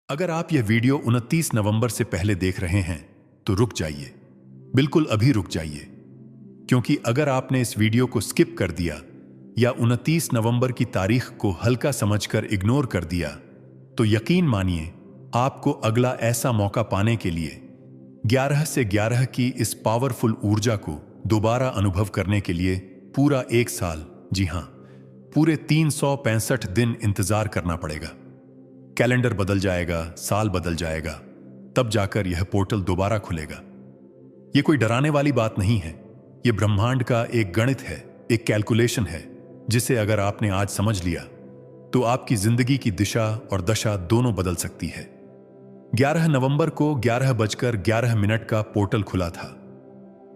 अगर आप यह वीडियो 29 नवंबर से पहले देख रहे हैं तो रुक जाइए, बिल्कुल अभी रुक जाइए, क्योंकि अगर आपने इस वीडियो को स्किप कर दिया या 29 नवंबर की तारीख को हल्का समझकर इग्नोर कर दिया तो यकीन मानिए आपको अगला ऐसा मौका पाने के लिए 11 से 11 की इस पावरफुल ऊर्जा को दोबारा अनुभव करने के लिए पूरा एक साल, जी हां, पूरे 365 दिन इंतजार करना पड़ेगा। कैलेंडर बदल जाएगा, साल बदल जाएगा, तब जाकर यह पोर्टल दोबारा खुलेगा। यह कोई डराने वाली बात नहीं है, यह ब्रह्मांड का एक गणित है, एक कैलकुलेशन है, जिसे अगर आपने आज समझ लिया तो आपकी जिंदगी की दिशा और दशा दोनों बदल सकती है। 11 नवंबर को 11:11 का पोर्टल खुला था।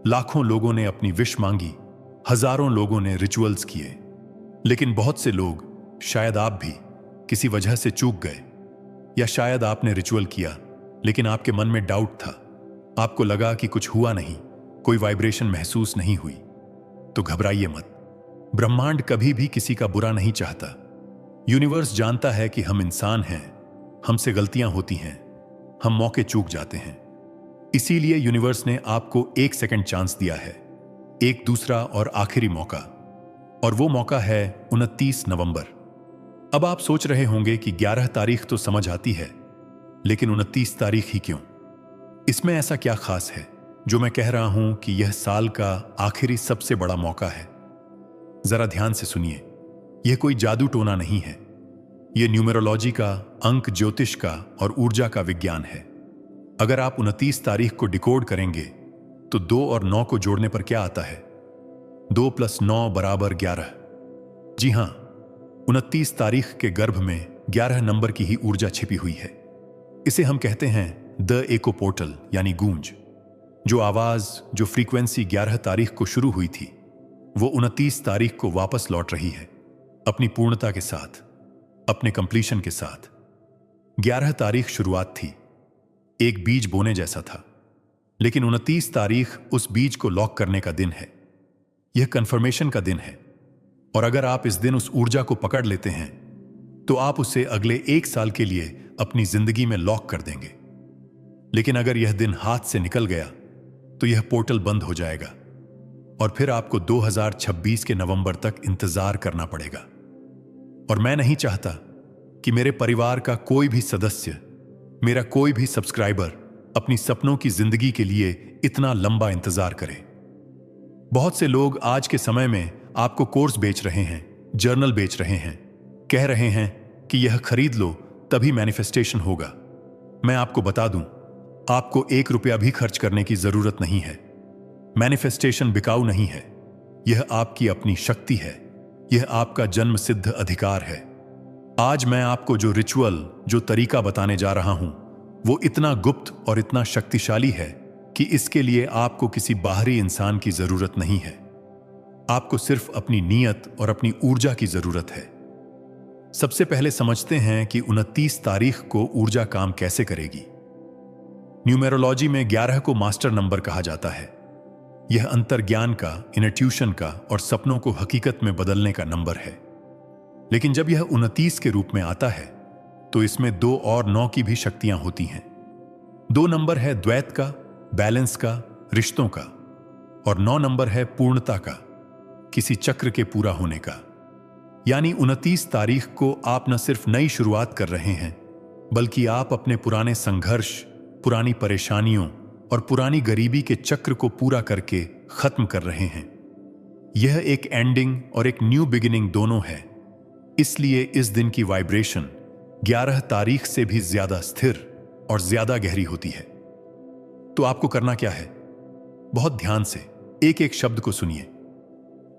लाखों लोगों ने अपनी विश मांगी, हजारों लोगों ने रिचुअल्स किए, लेकिन बहुत से लोग, शायद आप भी, किसी वजह से चूक गए। या शायद आपने रिचुअल किया लेकिन आपके मन में डाउट था, आपको लगा कि कुछ हुआ नहीं, कोई वाइब्रेशन महसूस नहीं हुई। तो घबराइए मत, ब्रह्मांड कभी भी किसी का बुरा नहीं चाहता। यूनिवर्स जानता है कि हम इंसान हैं, हमसे गलतियां होती हैं, हम मौके चूक जाते हैं। इसीलिए यूनिवर्स ने आपको 1 सेकंड चांस दिया है, एक दूसरा और आखिरी मौका, और वो मौका है 29 नवंबर। अब आप सोच रहे होंगे कि 11 तारीख तो समझ आती है, लेकिन 29 तारीख ही क्यों? इसमें ऐसा क्या खास है जो मैं कह रहा हूं कि यह साल का आखिरी सबसे बड़ा मौका है? जरा ध्यान से सुनिए, यह कोई जादू टोना नहीं है, यह न्यूमेरोलॉजी का, अंक ज्योतिष का और ऊर्जा का विज्ञान है। अगर आप 29 तारीख को डिकोड करेंगे तो 2 और 9 को जोड़ने पर क्या आता है? 2 + 9 = 11। जी हां, 29 तारीख के गर्भ में 11 नंबर की ही ऊर्जा छिपी हुई है। इसे हम कहते हैं द एको पोर्टल, यानी गूंज। जो आवाज, जो फ्रीक्वेंसी 11 तारीख को शुरू हुई थी, वो 29 तारीख को वापस लौट रही है, अपनी पूर्णता के साथ, अपने कंप्लीशन के साथ। 11 तारीख शुरुआत थी, एक बीज बोने जैसा था, लेकिन 29 तारीख उस बीज को लॉक करने का दिन है। यह कंफर्मेशन का दिन है, और अगर आप इस दिन उस ऊर्जा को पकड़ लेते हैं तो आप उसे अगले 1 साल के लिए अपनी जिंदगी में लॉक कर देंगे। लेकिन अगर यह दिन हाथ से निकल गया तो यह पोर्टल बंद हो जाएगा, और फिर आपको 2026 के नवंबर तक इंतजार करना पड़ेगा। और मैं नहीं चाहता कि मेरे परिवार का कोई भी सदस्य, मेरा कोई भी सब्सक्राइबर अपनी सपनों की जिंदगी के लिए इतना लंबा इंतजार करे। बहुत से लोग आज के समय में आपको कोर्स बेच रहे हैं, जर्नल बेच रहे हैं, कह रहे हैं कि यह खरीद लो तभी मैनिफेस्टेशन होगा। मैं आपको बता दूं, आपको 1 रुपया भी खर्च करने की जरूरत नहीं है। मैनिफेस्टेशन बिकाऊ नहीं है, यह आपकी अपनी शक्ति है, यह आपका जन्म सिद्ध अधिकार है। आज मैं आपको जो रिचुअल, जो तरीका बताने जा रहा हूं, वो इतना गुप्त और इतना शक्तिशाली है कि इसके लिए आपको किसी बाहरी इंसान की जरूरत नहीं है। आपको सिर्फ अपनी नीयत और अपनी ऊर्जा की जरूरत है। सबसे पहले समझते हैं कि 29 तारीख को ऊर्जा काम कैसे करेगी। न्यूमेरोलॉजी में 11 को मास्टर नंबर कहा जाता है। यह अंतर्ज्ञान का, इनट्यूशन का और सपनों को हकीकत में बदलने का नंबर है। लेकिन जब यह 29 के रूप में आता है तो इसमें 2 और 9 की भी शक्तियां होती हैं। 2 नंबर है द्वैत का, बैलेंस का, रिश्तों का, और 9 नंबर है पूर्णता का, किसी चक्र के पूरा होने का। यानी 29 तारीख को आप न सिर्फ नई शुरुआत कर रहे हैं, बल्कि आप अपने पुराने संघर्ष, पुरानी परेशानियों और पुरानी गरीबी के चक्र को पूरा करके खत्म कर रहे हैं। यह एक एंडिंग और एक न्यू बिगिनिंग दोनों है। इसलिए इस दिन की वाइब्रेशन 11 तारीख से भी ज्यादा स्थिर और ज्यादा गहरी होती है। तो आपको करना क्या है? बहुत ध्यान से एक एक शब्द को सुनिए।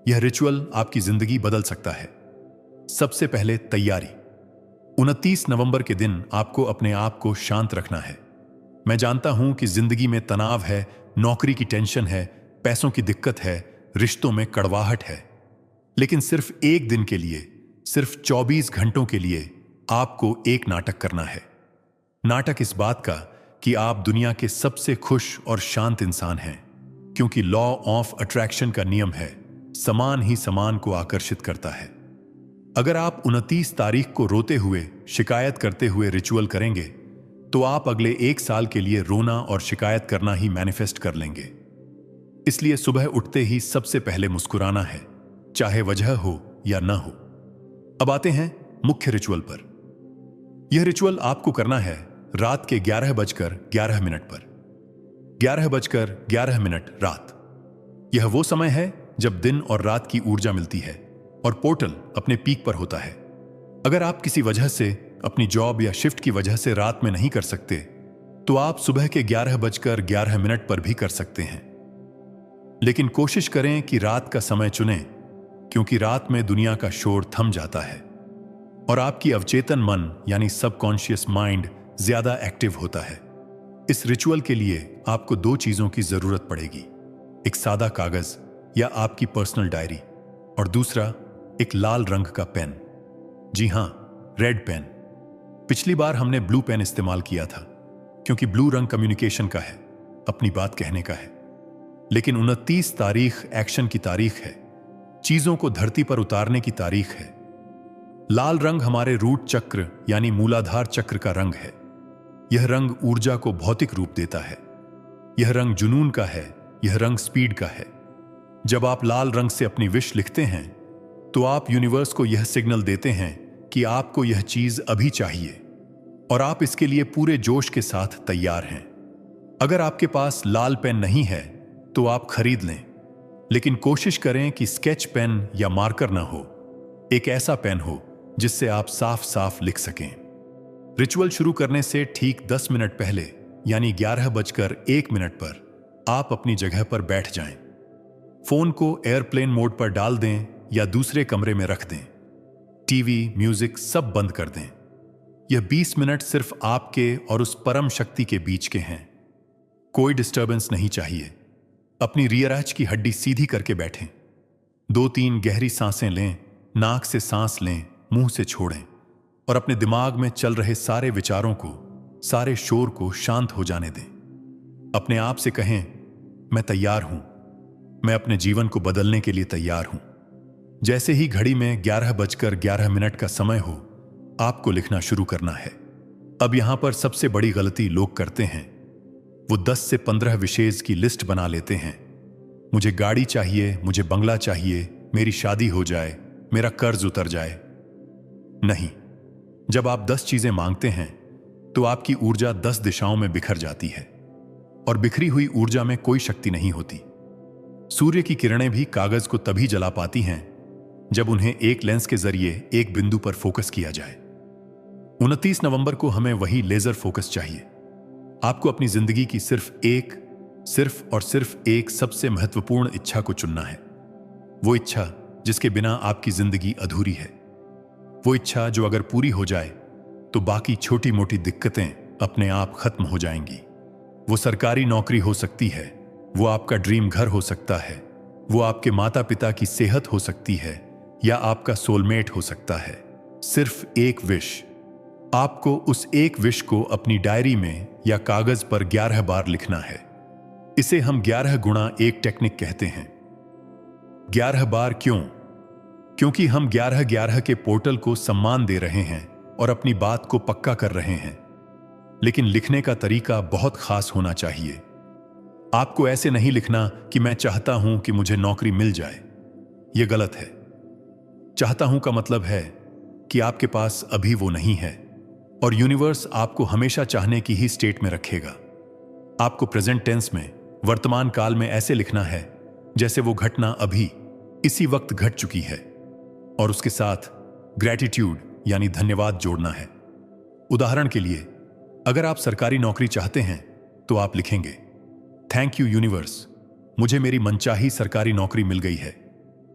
यह रिचुअल आपकी जिंदगी बदल सकता है। सबसे पहले तैयारी। 29 नवंबर के दिन आपको अपने आप को शांत रखना है। मैं जानता हूं कि जिंदगी में तनाव है, नौकरी की टेंशन है, पैसों की दिक्कत है, रिश्तों में कड़वाहट है, लेकिन सिर्फ एक दिन के लिए, सिर्फ 24 घंटों के लिए आपको एक नाटक करना है। नाटक इस बात का कि आप दुनिया के सबसे खुश और शांत इंसान हैं, क्योंकि लॉ ऑफ अट्रैक्शन का नियम है, समान ही समान को आकर्षित करता है। अगर आप 29 तारीख को रोते हुए, शिकायत करते हुए रिचुअल करेंगे तो आप अगले 1 साल के लिए रोना और शिकायत करना ही मैनिफेस्ट कर लेंगे। इसलिए सुबह उठते ही सबसे पहले मुस्कुराना है, चाहे वजह हो या ना हो। अब आते हैं मुख्य रिचुअल पर। यह रिचुअल आपको करना है रात के 11:11 पर। 11:11 रात। यह वो समय है जब दिन और रात की ऊर्जा मिलती है और पोर्टल अपने पीक पर होता है। अगर आप किसी वजह से, अपनी जॉब या शिफ्ट की वजह से रात में नहीं कर सकते, तो आप सुबह के 11:11 पर भी कर सकते हैं। लेकिन कोशिश करें कि रात का समय चुनें, क्योंकि रात में दुनिया का शोर थम जाता है और आपकी अवचेतन मन यानी सबकॉन्शियस माइंड ज्यादा एक्टिव होता है। इस रिचुअल के लिए आपको 2 चीजों की जरूरत पड़ेगी, एक सादा कागज या आपकी पर्सनल डायरी, और दूसरा एक लाल रंग का पेन। जी हां, रेड पेन। पिछली बार हमने ब्लू पेन इस्तेमाल किया था, क्योंकि ब्लू रंग कम्युनिकेशन का है, अपनी बात कहने का है। लेकिन 29 तारीख एक्शन की तारीख है, चीजों को धरती पर उतारने की तारीख है। लाल रंग हमारे रूट चक्र यानी मूलाधार चक्र का रंग है। यह रंग ऊर्जा को भौतिक रूप देता है। यह रंग जुनून का है, यह रंग स्पीड का है। जब आप लाल रंग से अपनी विश लिखते हैं, तो आप यूनिवर्स को यह सिग्नल देते हैं कि आपको यह चीज अभी चाहिए और आप इसके लिए पूरे जोश के साथ तैयार हैं। अगर आपके पास लाल पेन नहीं है तो आप खरीद लें, लेकिन कोशिश करें कि स्केच पेन या मार्कर ना हो, एक ऐसा पेन हो जिससे आप साफ साफ लिख सकें। रिचुअल शुरू करने से ठीक 10 मिनट पहले यानी 11:01 पर आप अपनी जगह पर बैठ जाएं। फोन को एयरप्लेन मोड पर डाल दें या दूसरे कमरे में रख दें। टीवी, म्यूजिक सब बंद कर दें। यह 20 मिनट सिर्फ आपके और उस परम शक्ति के बीच के हैं। कोई डिस्टर्बेंस नहीं चाहिए। अपनी रियर एज की हड्डी सीधी करके बैठें। 2-3 गहरी सांसें लें, नाक से सांस लें, मुंह से छोड़ें और अपने दिमाग में चल रहे सारे विचारों को, सारे शोर को शांत हो जाने दें। अपने आप से कहें, मैं तैयार हूं, मैं अपने जीवन को बदलने के लिए तैयार हूं। जैसे ही घड़ी में 11:11 का समय हो, आपको लिखना शुरू करना है। अब यहां पर सबसे बड़ी गलती लोग करते हैं, वो 10 से 15 विशेष की लिस्ट बना लेते हैं। मुझे गाड़ी चाहिए, मुझे बंगला चाहिए, मेरी शादी हो जाए, मेरा कर्ज उतर जाए। नहीं, जब आप 10 चीजें मांगते हैं तो आपकी ऊर्जा 10 दिशाओं में बिखर जाती है और बिखरी हुई ऊर्जा में कोई शक्ति नहीं होती। सूर्य की किरणें भी कागज को तभी जला पाती हैं जब उन्हें एक लेंस के जरिए एक बिंदु पर फोकस किया जाए। 29 नवंबर को हमें वही लेजर फोकस चाहिए। आपको अपनी जिंदगी की सिर्फ और सिर्फ एक सबसे महत्वपूर्ण इच्छा को चुनना है। वो इच्छा जिसके बिना आपकी जिंदगी अधूरी है। वो इच्छा जो अगर पूरी हो जाए तो बाकी छोटी मोटी दिक्कतें अपने आप खत्म हो जाएंगी। वो सरकारी नौकरी हो सकती है, वो आपका ड्रीम घर हो सकता है, वो आपके माता पिता की सेहत हो सकती है या आपका सोलमेट हो सकता है। सिर्फ एक विश। आपको उस एक विश को अपनी डायरी में या कागज पर 11 बार लिखना है। इसे हम 11x1 टेक्निक कहते हैं। 11 बार क्यों? क्योंकि हम 11-11 के पोर्टल को सम्मान दे रहे हैं और अपनी बात को पक्का कर रहे हैं। लेकिन लिखने का तरीका बहुत खास होना चाहिए। आपको ऐसे नहीं लिखना कि मैं चाहता हूं कि मुझे नौकरी मिल जाए। यह गलत है। चाहता हूं का मतलब है कि आपके पास अभी वो नहीं है और यूनिवर्स आपको हमेशा चाहने की ही स्टेट में रखेगा। आपको प्रेजेंट टेंस में, वर्तमान काल में ऐसे लिखना है जैसे वो घटना अभी इसी वक्त घट चुकी है और उसके साथ ग्रैटिट्यूड यानी धन्यवाद जोड़ना है। उदाहरण के लिए, अगर आप सरकारी नौकरी चाहते हैं तो आप लिखेंगे, थैंक यू यूनिवर्स, मुझे मेरी मनचाही सरकारी नौकरी मिल गई है,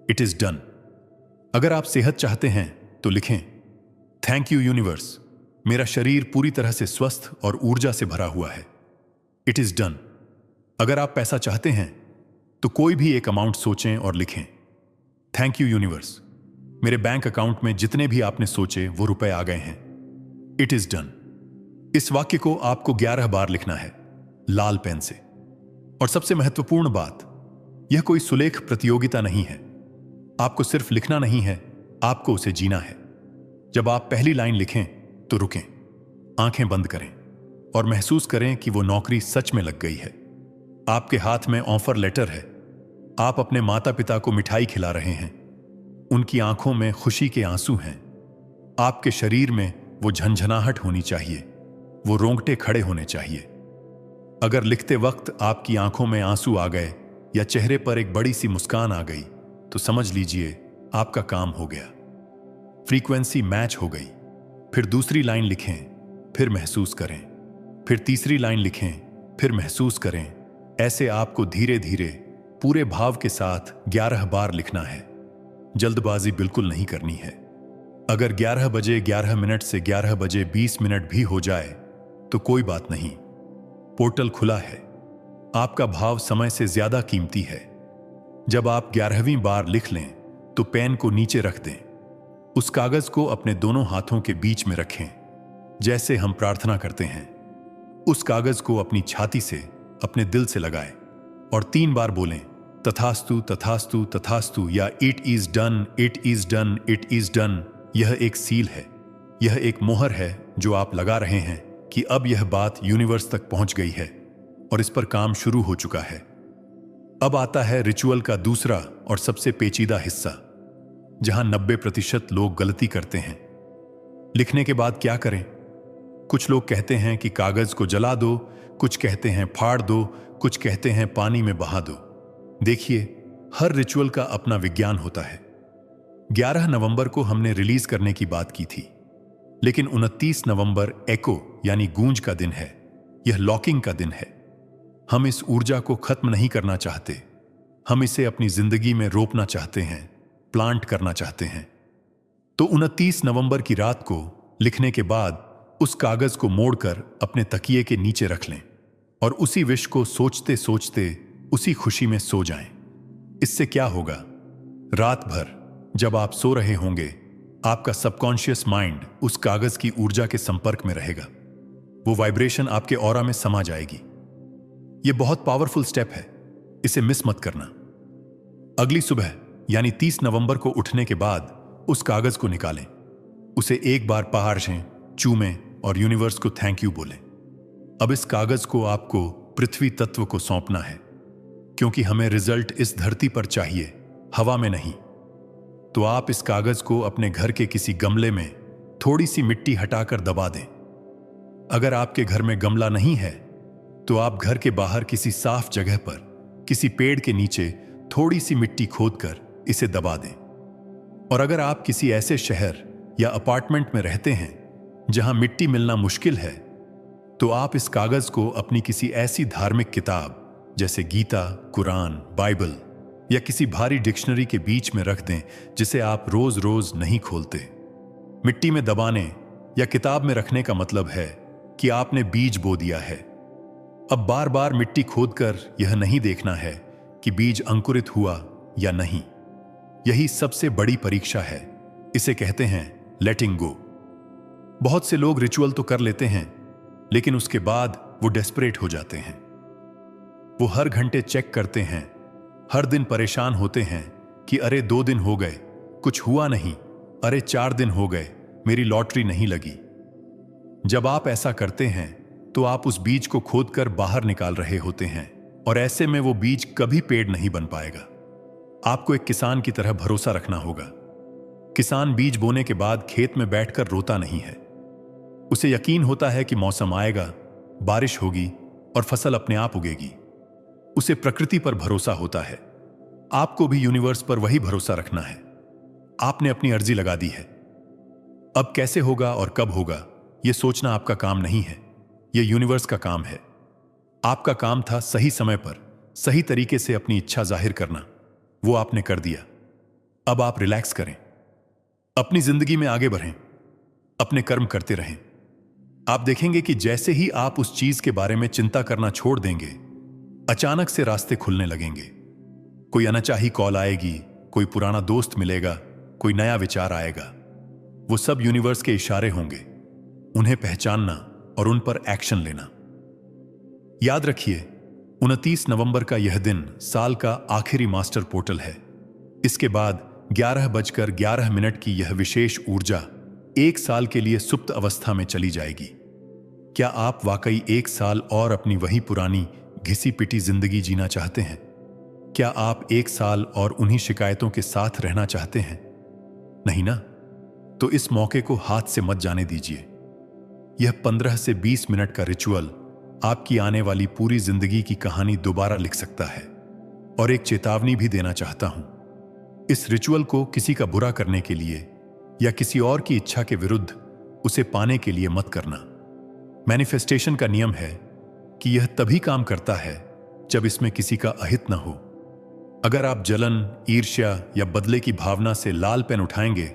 इट इज डन। अगर आप सेहत चाहते हैं तो लिखें, थैंक यू यूनिवर्स, मेरा शरीर पूरी तरह से स्वस्थ और ऊर्जा से भरा हुआ है, इट इज डन। अगर आप पैसा चाहते हैं तो कोई भी एक अमाउंट सोचें और लिखें, थैंक यू यूनिवर्स, मेरे बैंक अकाउंट में जितने भी आपने सोचे वो रुपए आ गए हैं, इट इज डन। इस वाक्य को आपको 11 बार लिखना है, लाल पेन से। और सबसे महत्वपूर्ण बात, यह कोई सुलेख प्रतियोगिता नहीं है। आपको सिर्फ लिखना नहीं है, आपको उसे जीना है। जब आप पहली लाइन लिखें तो रुकें, आंखें बंद करें और महसूस करें कि वो नौकरी सच में लग गई है। आपके हाथ में ऑफर लेटर है। आप अपने माता पिता को मिठाई खिला रहे हैं। उनकी आंखों में खुशी के आंसू हैं। आपके शरीर में वो झंझनाहट होनी चाहिए, वो रोंगटे खड़े होने चाहिए। अगर लिखते वक्त आपकी आंखों में आंसू आ गए या चेहरे पर एक बड़ी सी मुस्कान आ गई तो समझ लीजिए आपका काम हो गया। फ्रीक्वेंसी मैच हो गई। फिर दूसरी लाइन लिखें, फिर महसूस करें। फिर तीसरी लाइन लिखें, फिर महसूस करें। ऐसे आपको धीरे धीरे पूरे भाव के साथ 11 बार लिखना है। जल्दबाजी बिल्कुल नहीं करनी है। अगर 11 बजे 11 मिनट से 11 बजे 20 मिनट भी हो जाए तो कोई बात नहीं। पोर्टल खुला है। आपका भाव समय से ज्यादा कीमती है। जब आप 11वीं बार लिख लें तो पेन को नीचे रख दें। उस कागज को अपने दोनों हाथों के बीच में रखें, जैसे हम प्रार्थना करते हैं। उस कागज को अपनी छाती से, अपने दिल से लगाएं और 3 बार बोलें, तथास्तु तथास्तु तथास्तु, या it is done, it is done, it is done. यह एक सील है, यह एक मोहर है जो आप लगा रहे हैं कि अब यह बात यूनिवर्स तक पहुंच गई है और इस पर काम शुरू हो चुका है। अब आता है रिचुअल का दूसरा और सबसे पेचीदा हिस्सा, जहां 90% लोग गलती करते हैं। लिखने के बाद क्या करें? कुछ लोग कहते हैं कि कागज को जला दो, कुछ कहते हैं फाड़ दो, कुछ कहते हैं पानी में बहा दो। देखिए, हर रिचुअल का अपना विज्ञान होता है। 11 नवंबर को हमने रिलीज करने की बात की थी, लेकिन 29 नवंबर एको यानी गूंज का दिन है। यह लॉकिंग का दिन है। हम इस ऊर्जा को खत्म नहीं करना चाहते। हम इसे अपनी जिंदगी में रोपना चाहते हैं, प्लांट करना चाहते हैं। तो 29 नवंबर की रात को लिखने के बाद उस कागज को मोड़कर अपने तकिए के नीचे रख लें और उसी विश को सोचते सोचते उसी खुशी में सो जाएं। इससे क्या होगा? रात भर जब आप सो रहे होंगे, आपका सबकॉन्शियस माइंड उस कागज की ऊर्जा के संपर्क में रहेगा। वो वाइब्रेशन आपके ऑरा में समा जाएगी। यह बहुत पावरफुल स्टेप है, इसे मिस मत करना। अगली सुबह यानी 30 नवंबर को उठने के बाद उस कागज को निकालें, उसे एक बार पहाड़ें, चूमें और यूनिवर्स को थैंक यू बोलें। अब इस कागज को आपको पृथ्वी तत्व को सौंपना है, क्योंकि हमें रिजल्ट इस धरती पर चाहिए, हवा में नहीं। तो आप इस कागज को अपने घर के किसी गमले में थोड़ी सी मिट्टी हटाकर दबा दें। अगर आपके घर में गमला नहीं है तो आप घर के बाहर किसी साफ जगह पर, किसी पेड़ के नीचे थोड़ी सी मिट्टी खोदकर इसे दबा दें। और अगर आप किसी ऐसे शहर या अपार्टमेंट में रहते हैं जहां मिट्टी मिलना मुश्किल है, तो आप इस कागज को अपनी किसी ऐसी धार्मिक किताब जैसे गीता, कुरान, बाइबल या किसी भारी डिक्शनरी के बीच में रख दें, जिसे आप रोज रोज नहीं खोलते। मिट्टी में दबाने या किताब में रखने का मतलब है कि आपने बीज बो दिया है। अब बार बार मिट्टी खोदकर यह नहीं देखना है कि बीज अंकुरित हुआ या नहीं। यही सबसे बड़ी परीक्षा है। इसे कहते हैं लेटिंग गो। बहुत से लोग रिचुअल तो कर लेते हैं, लेकिन उसके बाद वो डेस्परेट हो जाते हैं। वो हर घंटे चेक करते हैं, हर दिन परेशान होते हैं कि अरे 2 दिन हो गए, कुछ हुआ नहीं, अरे 4 दिन हो गए, मेरी लॉटरी नहीं लगी। जब आप ऐसा करते हैं तो आप उस बीज को खोदकर बाहर निकाल रहे होते हैं, और ऐसे में वो बीज कभी पेड़ नहीं बन पाएगा। आपको एक किसान की तरह भरोसा रखना होगा। किसान बीज बोने के बाद खेत में बैठकर रोता नहीं है। उसे यकीन होता है कि मौसम आएगा, बारिश होगी और फसल अपने आप उगेगी। उसे प्रकृति पर भरोसा होता है। आपको भी यूनिवर्स पर वही भरोसा रखना है। आपने अपनी अर्जी लगा दी है। अब कैसे होगा और कब होगा, यह सोचना आपका काम नहीं है, यह यूनिवर्स का काम है। आपका काम था सही समय पर सही तरीके से अपनी इच्छा जाहिर करना। वो आपने कर दिया। अब आप रिलैक्स करें, अपनी जिंदगी में आगे बढ़ें, अपने कर्म करते रहें। आप देखेंगे कि जैसे ही आप उस चीज के बारे में चिंता करना छोड़ देंगे, अचानक से रास्ते खुलने लगेंगे। कोई अनचाही कॉल आएगी, कोई पुराना दोस्त मिलेगा, कोई नया विचार आएगा। वो सब यूनिवर्स के इशारे होंगे। उन्हें पहचानना और उन पर एक्शन लेना। याद रखिए, 29 नवंबर का यह दिन साल का आखिरी मास्टर पोर्टल है। इसके बाद 11:11 की यह विशेष ऊर्जा 1 साल के लिए सुप्त अवस्था में चली जाएगी। क्या आप वाकई 1 साल और अपनी वही पुरानी घिसी पिटी जिंदगी जीना चाहते हैं? क्या आप 1 साल और उन्हीं शिकायतों के साथ रहना चाहते हैं? नहीं ना? तो इस मौके को हाथ से मत जाने दीजिए। यह 15 से 20 मिनट का रिचुअल आपकी आने वाली पूरी जिंदगी की कहानी दोबारा लिख सकता है। और एक चेतावनी भी देना चाहता हूं, इस रिचुअल को किसी का बुरा करने के लिए या किसी और की इच्छा के विरुद्ध उसे पाने के लिए मत करना। मैनिफेस्टेशन का नियम है कि यह तभी काम करता है जब इसमें किसी का अहित न हो। अगर आप जलन, ईर्ष्या या बदले की भावना से लाल पेन उठाएंगे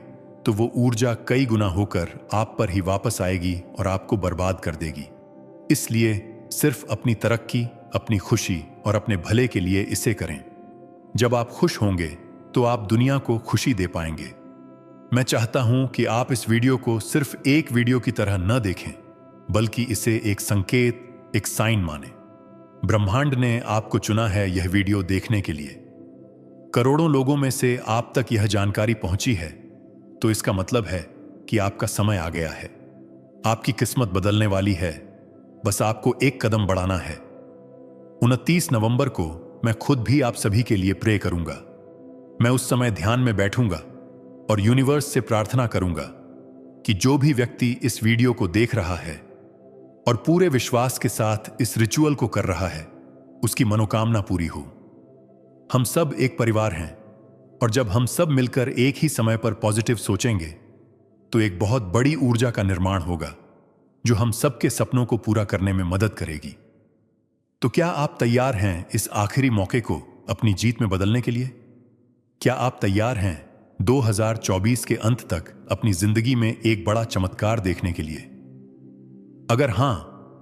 तो वो ऊर्जा कई गुना होकर आप पर ही वापस आएगी और आपको बर्बाद कर देगी। इसलिए सिर्फ अपनी तरक्की, अपनी खुशी और अपने भले के लिए इसे करें। जब आप खुश होंगे तो आप दुनिया को खुशी दे पाएंगे। मैं चाहता हूं कि आप इस वीडियो को सिर्फ एक वीडियो की तरह न देखें, बल्कि इसे एक संकेत, एक साइन माने। ब्रह्मांड ने आपको चुना है यह वीडियो देखने के लिए। करोड़ों लोगों में से आप तक यह जानकारी पहुंची है, तो इसका मतलब है कि आपका समय आ गया है। आपकी किस्मत बदलने वाली है, बस आपको एक कदम बढ़ाना है। 29 नवंबर को मैं खुद भी आप सभी के लिए प्रे करूंगा। मैं उस समय ध्यान में बैठूंगा और यूनिवर्स से प्रार्थना करूंगा कि जो भी व्यक्ति इस वीडियो को देख रहा है और पूरे विश्वास के साथ इस रिचुअल को कर रहा है, उसकी मनोकामना पूरी हो। हम सब एक परिवार हैं और जब हम सब मिलकर एक ही समय पर पॉजिटिव सोचेंगे तो एक बहुत बड़ी ऊर्जा का निर्माण होगा जो हम सबके सपनों को पूरा करने में मदद करेगी। तो क्या आप तैयार हैं इस आखिरी मौके को अपनी जीत में बदलने के लिए? क्या आप तैयार हैं 2024 के अंत तक अपनी जिंदगी में एक बड़ा चमत्कार देखने के लिए? अगर हां,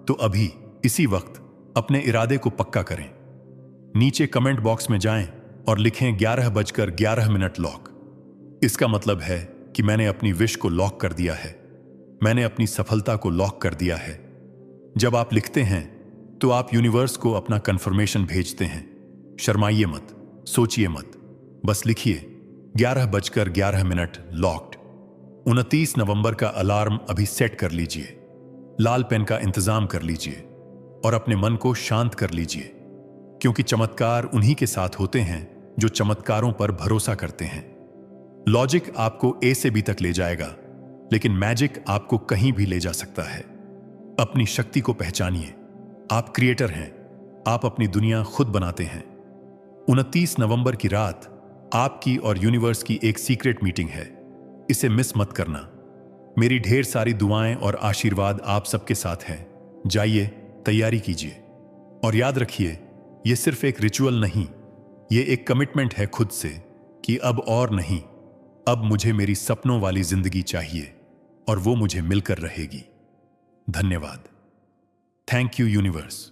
तो अभी इसी वक्त अपने इरादे को पक्का करें। नीचे कमेंट बॉक्स में जाएं और लिखें 11:11 लॉक। इसका मतलब है कि मैंने अपनी विश को लॉक कर दिया है, मैंने अपनी सफलता को लॉक कर दिया है। जब आप लिखते हैं तो आप यूनिवर्स को अपना कंफर्मेशन भेजते हैं। शर्माइए मत, सोचिए मत, बस लिखिए 11:11 लॉक्ड। 29 नवंबर का अलार्म अभी सेट कर लीजिए, लाल पेन का इंतजाम कर लीजिए और अपने मन को शांत कर लीजिए, क्योंकि चमत्कार उन्हीं के साथ होते हैं जो चमत्कारों पर भरोसा करते हैं। लॉजिक आपको ए से बी तक ले जाएगा, लेकिन मैजिक आपको कहीं भी ले जा सकता है। अपनी शक्ति को पहचानिए। आप क्रिएटर हैं, आप अपनी दुनिया खुद बनाते हैं। 29 नवंबर की रात आपकी और यूनिवर्स की एक सीक्रेट मीटिंग है, इसे मिस मत करना। मेरी ढेर सारी दुआएं और आशीर्वाद आप सबके साथ हैं। जाइए, तैयारी कीजिए और याद रखिए, यह सिर्फ एक रिचुअल नहीं, यह एक कमिटमेंट है खुद से कि अब और नहीं, अब मुझे मेरी सपनों वाली जिंदगी चाहिए और वो मुझे मिलकर रहेगी। धन्यवाद। Thank you universe.